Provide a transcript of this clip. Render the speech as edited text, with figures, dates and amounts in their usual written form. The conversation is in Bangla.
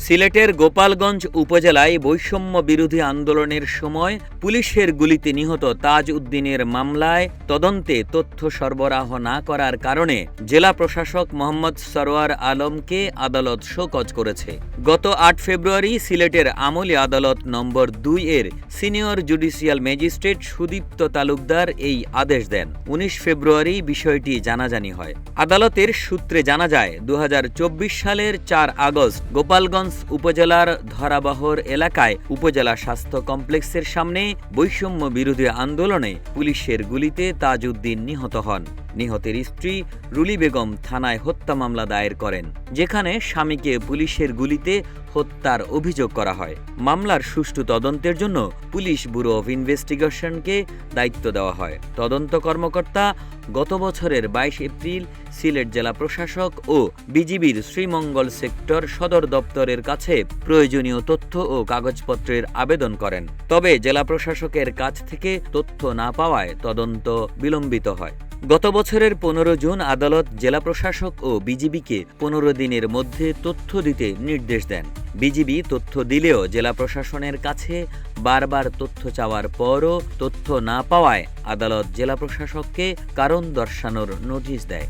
সিলেটের গোপালগঞ্জ উপজেলায় বৈষম্য বিরোধী আন্দোলনের সময় পুলিশের গুলিতে নিহত তাজ উদ্দিনের মামলায় তদন্তে তথ্য সরবরাহ না করার কারণে জেলা প্রশাসক মোহাম্মদ সরোয়ার আলমকে আদালত শোকজ করেছে। গত ৮ ফেব্রুয়ারি সিলেটের আমলি আদালত নম্বর ২ এর senior judicial magistrate Sudipta Talukdar এই আদেশ দেন। ১৯ ফেব্রুয়ারি বিষয়টি জানাজানি হয়। আদালতের সূত্রে জানা যায় ২০২৪ সালের ৪ আগস্ট গোপালগঞ্জ উপজেলার ধরাবহর এলাকায় উপজেলা স্বাস্থ্য কমপ্লেক্সের সামনে বৈষম্য বিরোধী আন্দোলনে পুলিশের গুলিতে তাজ উদ্দিন নিহত হন। নিহতের স্ত্রী রুলি বেগম থানায় হত্যা মামলা দায়ের করেন, যেখানে স্বামীকে পুলিশের গুলিতে হত্যার অভিযোগ করা হয়। মামলার সুষ্ঠু তদন্তের জন্য পুলিশ ব্যুরো অব ইনভেস্টিগেশনকে দায়িত্ব দেওয়া হয়। তদন্ত কর্মকর্তা গত বছরের ২২ এপ্রিল সিলেট জেলা প্রশাসক ও বিজিবির শ্রীমঙ্গল সেক্টর সদর দপ্তরের কাছে প্রয়োজনীয় তথ্য ও কাগজপত্রের আবেদন করেন। তবে জেলা প্রশাসকের কাছ থেকে তথ্য না পাওয়ায় তদন্ত বিলম্বিত হয়। গত বছরের ১৫ জুন আদালত জেলা প্রশাসক ও বিজিবিকে ১৫ দিনের মধ্যে তথ্য দিতে নির্দেশ দেন। বিজিবি তথ্য দিলেও জেলা প্রশাসনের কাছে বারবার তথ্য চাওয়ার পরও তথ্য না পাওয়ায় আদালত জেলা প্রশাসককে কারণ দর্শানোর নোটিশ দেয়।